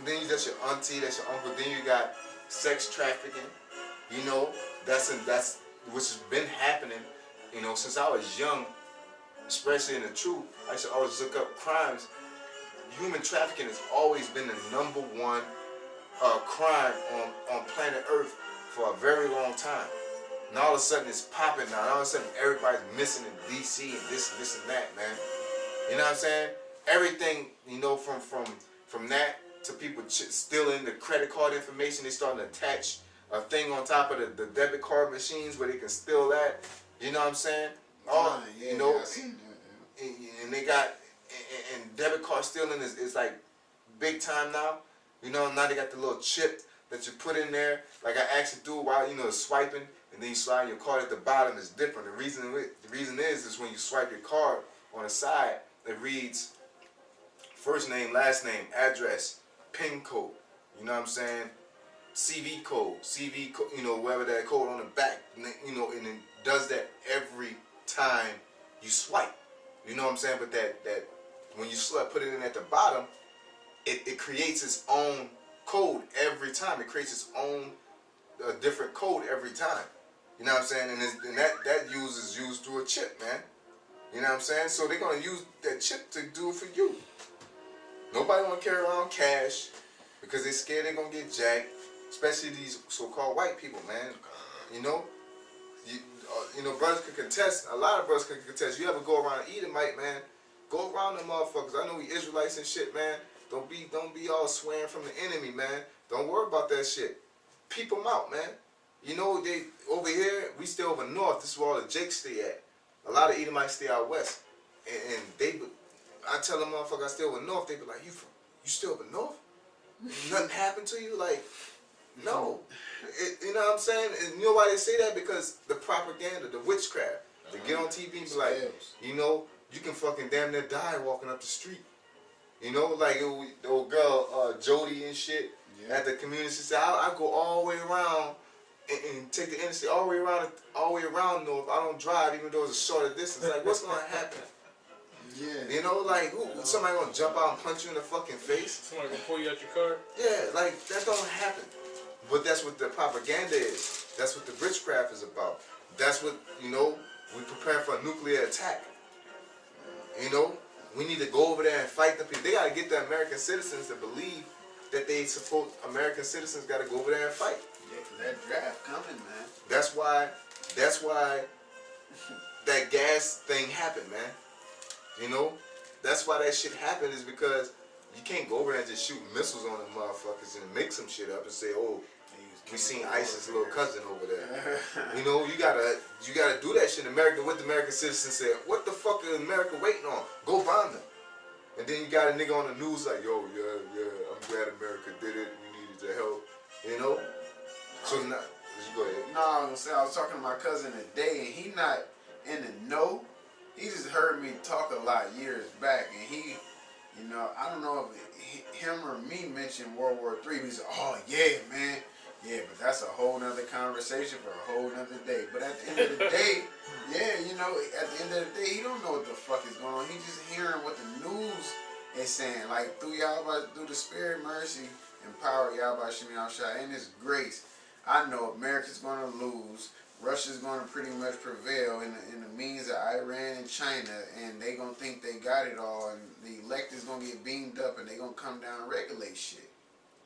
then you got your auntie, that's your uncle. Then you got sex trafficking. You know, that's which has been happening. You know, since I was young, especially in the truth. I used to always look up crimes. Human trafficking has always been the number one crime on planet Earth for a very long time. And all of a sudden it's popping now. And all of a sudden everybody's missing in DC and this and that, man. You know what I'm saying? Everything, you know, from that to people stealing the credit card information. They starting to attach a thing on top of the debit card machines where they can steal that. You know what I'm saying? All you know, and they got and debit card stealing is like big time now. You know, now they got the little chip that you put in there. Like I actually do while, you know, swiping, and then you slide your card at the bottom is different. The reason is when you swipe your card on the side, it reads first name, last name, address, PIN code. You know what I'm saying? CV code, you know, whatever that code on the back, you know, and it does that every time you swipe. You know what I'm saying? But that when you put it in at the bottom, it creates its own code every time. It creates its own different code every time. You know what I'm saying? And that is used through a chip, man. You know what I'm saying? So they're gonna use that chip to do it for you. Nobody wanna carry around cash because they're scared they're gonna get jacked. Especially these so-called white people, man. You know, you know, brothers can contest. A lot of brothers can contest. You ever go around an Edomite, man? Go around them motherfuckers. I know we Israelites and shit, man. Don't be all swearing from the enemy, man. Don't worry about that shit. Peep them out, man. You know, they over here, we stay over north. This is where all the Jakes stay at. A lot of Edomites stay out west, and I tell them, motherfucker, I stay over north. They be like, you stay over north? Nothing happened to you, like. No, you know what I'm saying? And you know why they say that? Because the propaganda, the witchcraft. They get on TV and be like, you know, you can fucking damn near die walking up the street. You know, like the old girl, Jody and shit, at the community said, I go all the way around and take the interstate all the way around north. I don't drive even though it's a shorter distance. Like, what's gonna happen? Yeah. You know, like, somebody gonna jump out and punch you in the fucking face? Somebody gonna pull you out your car? Yeah, like, that don't happen. But that's what the propaganda is. That's what the witchcraft is about. That's what, you know, we prepare for a nuclear attack. You know, we need to go over there and fight the people. They got to get the American citizens to believe that American citizens got to go over there and fight. Yeah, because that draft coming, man. That's why that gas thing happened, man. You know, that's why that shit happened is because you can't go over there and just shoot missiles on them motherfuckers and make some shit up and say, oh, we seen ISIS' little cousin over there. You know, you gotta do that shit in America. What the American citizens said, what the fuck is America waiting on? Go bomb them. And then you got a nigga on the news like, yo, yeah, I'm glad America did it. We needed the help. You know? So now, go ahead. No, I was gonna say, I was talking to my cousin today, and he not in the know. He just heard me talk a lot years back, and he, you know, I don't know if him or me mentioned World War III. He said, oh yeah, man. Yeah, but that's a whole nother conversation for a whole nother day. But at the end of the day, yeah, you know, at the end of the day, he don't know what the fuck is going on. He just hearing what the news is saying. Like, through the spirit, mercy, and power, Yahweh Shem Yahshua, and His grace, I know America's going to lose. Russia's going to pretty much prevail in the means of Iran and China, and they going to think they got it all, and the elect is going to get beamed up, and they going to come down and regulate shit.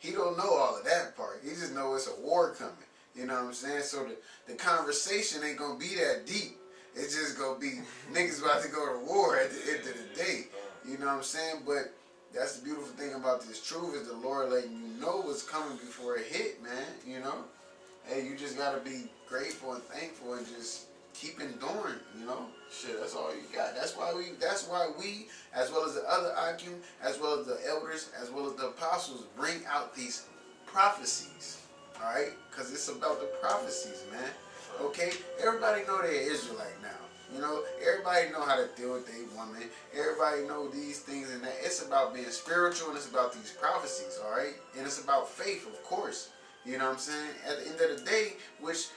He don't know all of that part. He just know it's a war coming. You know what I'm saying? So the conversation ain't going to be that deep. It's just going to be niggas about to go to war at the end of the day. You know what I'm saying? But that's the beautiful thing about this truth is the Lord letting you know what's coming before it hit, man. You know? Hey, you just got to be grateful and thankful and just keep enduring, you know? Shit, that's all you got. That's why we, as well as the other Akim, as well as the elders, as well as the apostles, bring out these prophecies, all right? Because it's about the prophecies, man. Okay? Everybody know they're Israelite now. You know, everybody know how to deal with their woman. Everybody know these things and that. It's about being spiritual and it's about these prophecies, all right? And it's about faith, of course. You know what I'm saying? At the end of the day, which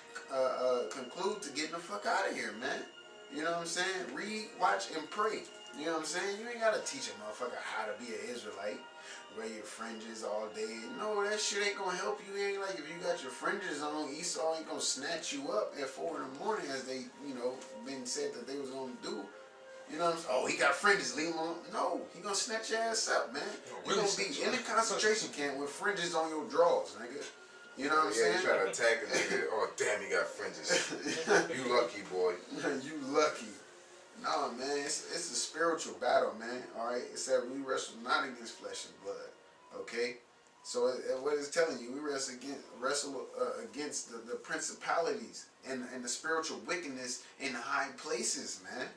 conclude to getting the fuck out of here, man. You know what I'm saying? Read, watch, and pray. You know what I'm saying? You ain't got to teach a motherfucker how to be an Israelite. wear your fringes all day. No, that shit ain't gonna help you. Ain't like if you got your fringes on, Esau ain't gonna snatch you up at 4 in the morning as they, been said that they was gonna do. You know what I'm saying? Oh, he got fringes, leave him alone. No, he gonna snatch your ass up, man. You gonna be in the concentration camp with fringes on your drawers, nigga. You know what I'm saying? You try to attack a nigga. Oh, damn, he got fringes. You lucky, boy. You lucky. No, man, it's a spiritual battle, man. All right, it said we wrestle not against flesh and blood. Okay, so what it's telling you, we wrestle against the principalities and the spiritual wickedness in high places, man.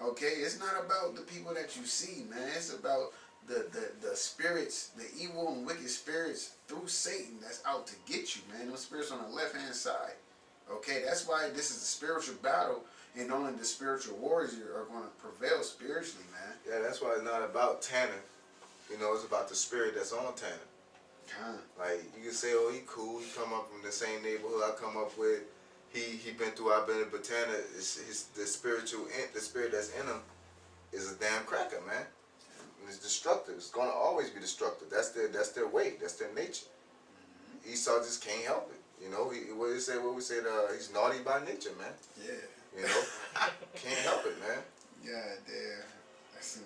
Okay, it's not about the people that you see, man. It's about the spirits, the evil and wicked spirits through Satan that's out to get you, man. Those spirits on the left hand side. Okay, that's why this is a spiritual battle. And only the spiritual warriors are going to prevail spiritually, man. Yeah, that's why it's not about Tanner. It's about the spirit that's on Tanner. Like, you can say, oh, he cool. He come up from the same neighborhood I come up with. He been through, I've been in, but Tanner, the spirit that's in him is a damn cracker, man. And it's destructive. It's going to always be destructive. That's their way. That's their nature. Mm-hmm. Esau just can't help it. What we said, he's naughty by nature, man. Yeah. Can't help it, man. God damn. That's some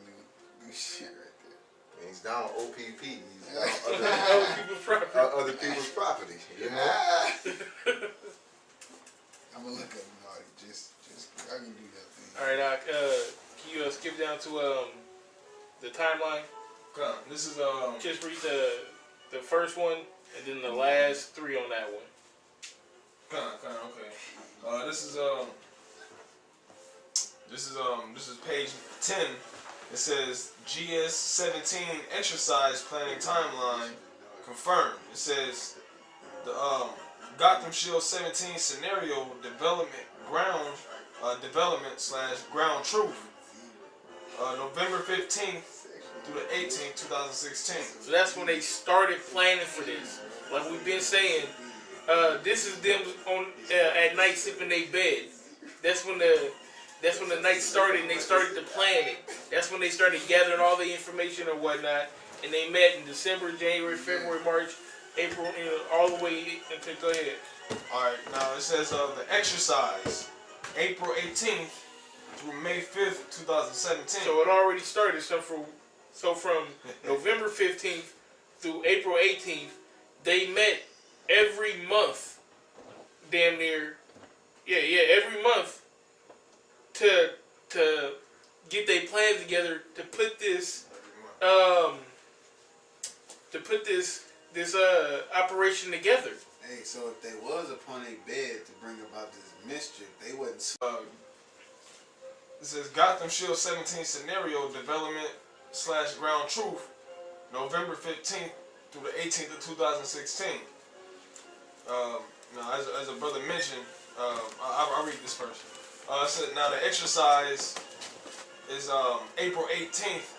new shit right there. And he's down OPP. He's down other people's property. I'm gonna look up naughty. Just I can do that thing. All right, can you skip down to the timeline? This is Just read the first one and then the last 3 on that one. Okay. This is page 10. It says GS17 exercise planning timeline confirmed. It says the Gotham Shield 17 scenario development ground truth. November 15th through the 18th, 2016. So that's when they started planning for this. Like we've been saying, this is them on at night sipping their bed. That's when the night started and they started to plan it. That's when they started gathering all the information or whatnot. And they met in December, January, February, March, April, all the way until, go ahead. Alright, now it says the exercise, April 18th through May 5th, 2017. So it already started. So from November 15th through April 18th, they met every month, damn near, every month to get their plans together to put this operation together. Hey, so if they was upon a bed to bring about this mischief, they wouldn't. This is Gotham Shield 17 scenario development / ground truth, November 15th through the 18th of 2016. Now, as a brother mentioned, I'll read this first. It said, now the exercise is April 18th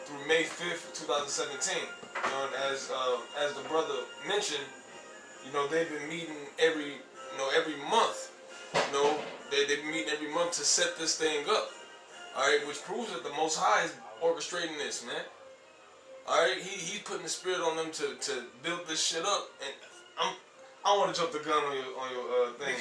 through May 5th, 2017. And as the brother mentioned, they've been meeting every month. They've been meeting every month to set this thing up. Alright, which proves that the Most High is orchestrating this, man. Alright, he's putting the spirit on them to build this shit up, and I want to jump the gun on your thing.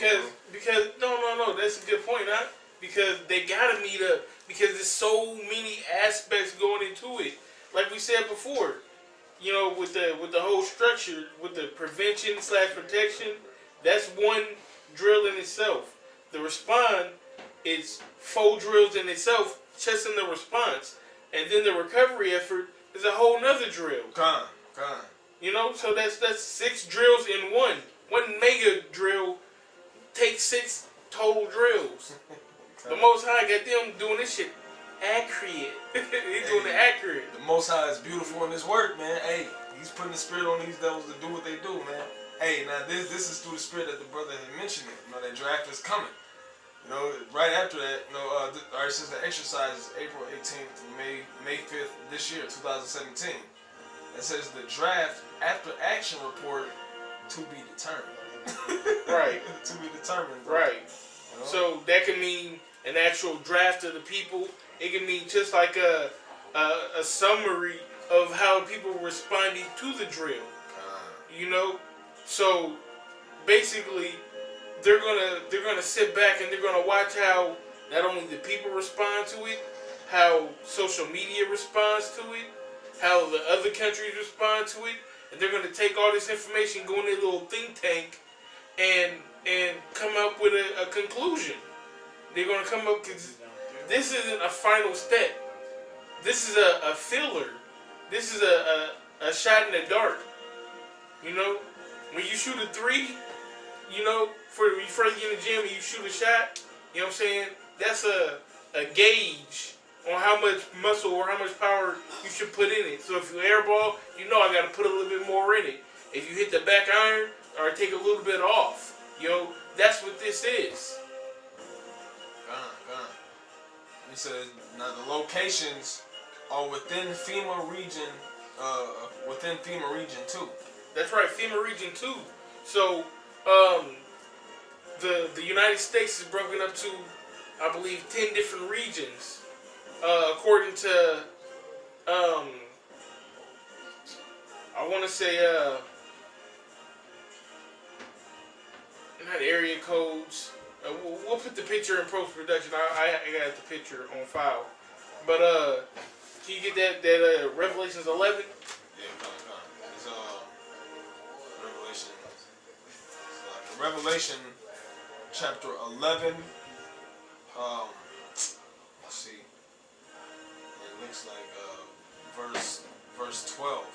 Because no, that's a good point, huh? Because they gotta meet up because there's so many aspects going into it. Like we said before, with the whole structure, with the prevention / protection, that's one drill in itself. The respond is 4 drills in itself, just in the response, and then the recovery effort is a whole nother drill. Con. So that's 6 drills in one. One mega drill takes 6 total drills. The Most High got them doing this shit accurate. He's doing it accurate. The Most High is beautiful in His work, man. Hey, He's putting the spirit on these devils to do what they do, man. Hey, now this is through the spirit that the brother had mentioned. That draft is coming. Right after that, our sister exercise is April 18th to May 5th this year, 2017. It says the draft after action report to be determined. Right. To be determined. Bro. Right. So that can mean an actual draft of the people. It can mean just like a summary of how people were responding to the drill. You know, so basically they're gonna sit back and they're gonna watch how not only the people respond to it, how social media responds to it, how the other countries respond to it, and they're gonna take all this information, go in their little think tank, and come up with a conclusion. They're gonna come up because this isn't a final step. This is a filler. This is a shot in the dark. You know, when you shoot a 3, you know, when you first get in the gym and you shoot a shot, you know what I'm saying? That's a gauge on how much muscle or how much power you should put in it. So if you airball, you know I got to put a little bit more in it. If you hit the back iron or take a little bit off, you know, that's what this is. He says now the locations are within FEMA region. Within FEMA region 2. That's right, FEMA region 2. So, the United States is broken up to, I believe, 10 different regions, according to, I want to say, not area codes. We'll put the picture in post-production. I got the picture on file. But, can you get that Revelations 11? Yeah, it's Revelation chapter 11. Let's see. It looks like verse 12.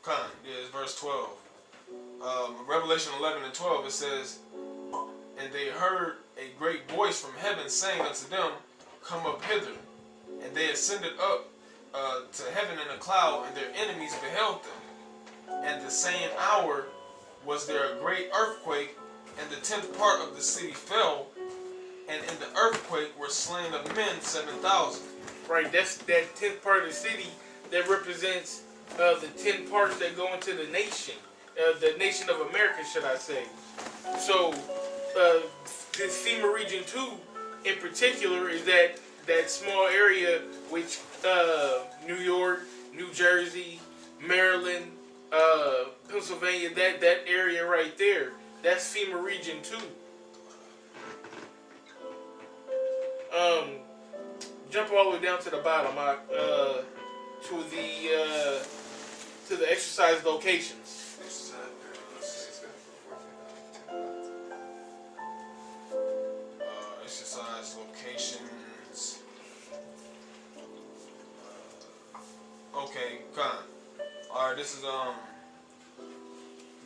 Yeah, it's verse 12. Revelation 11 and 12. It says, "And they heard a great voice from heaven saying unto them, Come up hither. And they ascended up to heaven in a cloud, and their enemies beheld them. And the same hour was there a great earthquake, and the 10th part of the city fell, and in the earthquake were slain of men 7,000. Right, that's that 10th part of the city that represents the 10 parts that go into the nation of America, should I say. So, this FEMA Region 2 in particular is that small area which New York, New Jersey, Maryland, Pennsylvania, that area right there, that's FEMA Region 2. Jump all the way down to the bottom, to the exercise locations. Exercise locations. Okay, gone. All right, this is the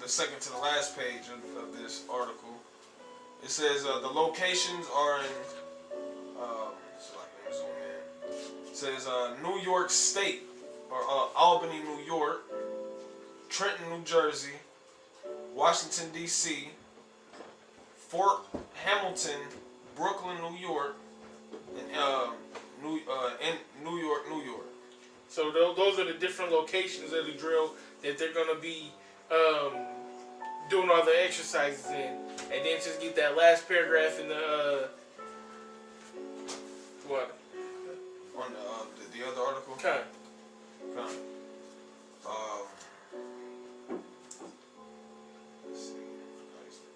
second to the last page of this article. It says the locations are in. It says New York State, or Albany, New York, Trenton, New Jersey, Washington D.C., Fort Hamilton, Brooklyn, New York, and New York, New York. So those are the different locations of the drill that they're gonna be doing all the exercises in, and then just get that last paragraph in the what? On the other article. Okay. Let's see.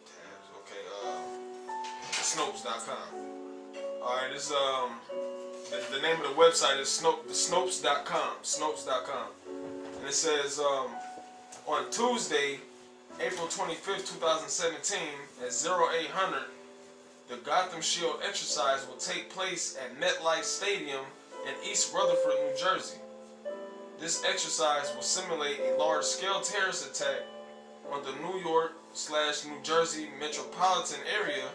Tabs. Okay. Snopes.com. All right. This the name of the website is Snopes.com. Snopes.com. And it says on Tuesday, April 25th, 2017, at 0800, the Gotham Shield exercise will take place at MetLife Stadium in East Rutherford, New Jersey. This exercise will simulate a large-scale terrorist attack on the New York/New Jersey metropolitan area,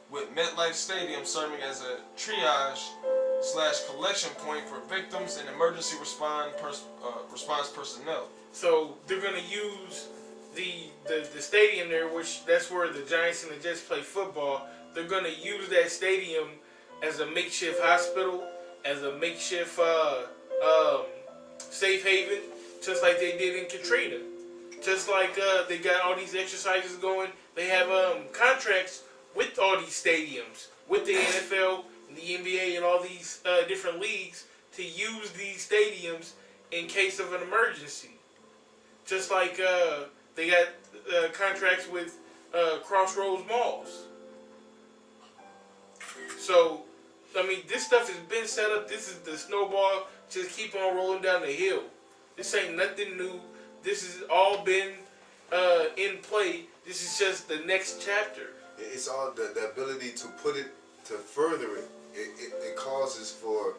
with MetLife Stadium serving as a triage/collection point for victims and emergency response personnel. So they're gonna use the stadium there, which that's where the Giants and the Jets play football. They're gonna use that stadium as a makeshift hospital, as a makeshift safe haven, just like they did in Katrina. Just like they got all these exercises going. They have contracts with all these stadiums, with the NFL, the NBA and all these different leagues to use these stadiums in case of an emergency. Just like they got contracts with Crossroads Malls. So, I mean, this stuff has been set up. This is the snowball. Just keep on rolling down the hill. This ain't nothing new. This has all been in play. This is just the next chapter. It's all the ability to put it, to further it. It causes for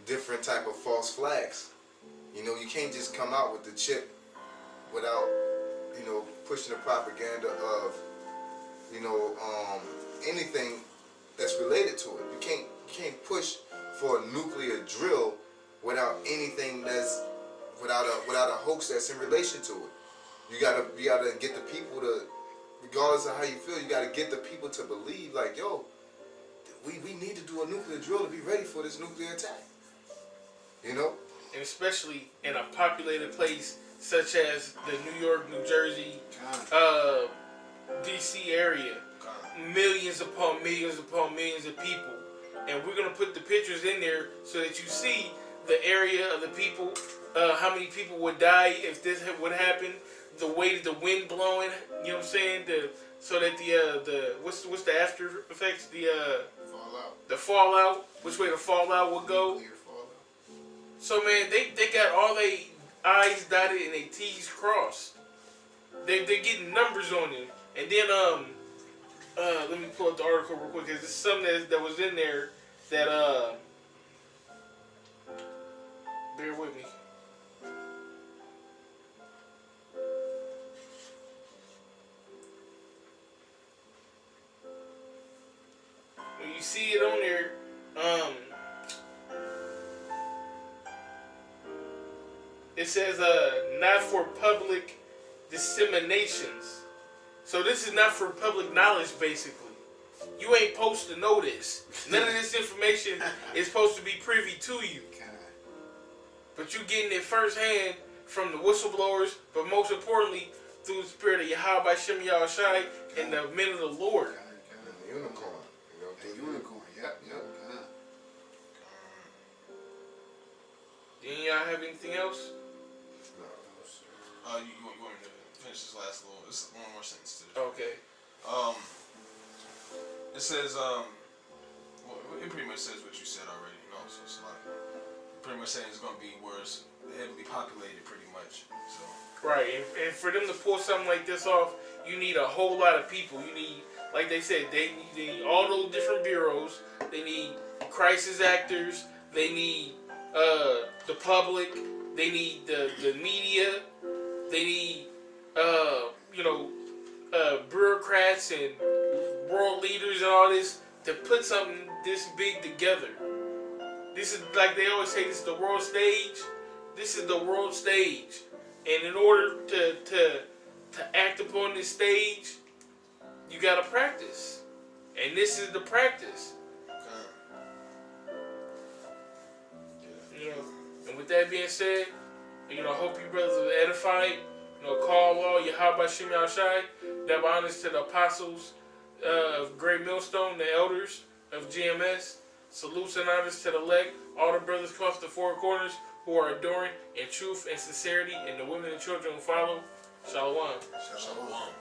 different type of false flags. You know, you can't just come out with the chip without, you know, pushing the propaganda of, you know, anything that's related to it. You can't push for a nuclear drill without anything that's without a hoax that's in relation to it. You gotta get the people to, regardless of how you feel, you gotta get the people to believe, like, yo, we need to do a nuclear drill to be ready for this nuclear attack. You know? And especially in a populated place such as the New York, New Jersey, DC area. Millions upon millions upon millions of people. And we're going to put the pictures in there so that you see the area of the people, how many people would die if this would happen, the way the wind blowing, you know what I'm saying? So that the what's the after effects? Fallout. The fallout, which way the fallout would go. Nuclear fallout. So man, they got all they I's dotted and they T's crossed. They're getting numbers on it. And then let me pull up the article real quick because there's something that was in there that bear with me. When you see it on there, it says not for public disseminations. So this is not for public knowledge, basically. You ain't supposed to know this. None of this information is supposed to be privy to you. But you getting it firsthand from the whistleblowers, but most importantly, through the spirit of Yahweh Shem Yahushai and the men of the Lord. The unicorn. You know, The unicorn. Yep. Didn't y'all have anything else? You want me to finish this last little? It's one more sentence to this. Okay. It says well, it pretty much says what you said already. You know, so it's like pretty much saying it's gonna be where it's heavily populated, pretty much. So. Right, and for them to pull something like this off, you need a whole lot of people. You need, like they said, they need all those different bureaus. They need crisis actors. They need the public. They need the media. They need bureaucrats and world leaders and all this to put something this big together. This is, like they always say, this is the world stage. This is the world stage. And in order to act upon this stage, you gotta practice. And this is the practice. You know, and with that being said, you know, I hope you brothers are edified. You know, call all Yahweh Shem Yahushai. Double honors to the apostles of Great Millstone, the elders of GMS. Salutes and honors to the elect, all the brothers across the four corners who are adoring in truth and sincerity, and the women and children who follow. Shalom. Shalom.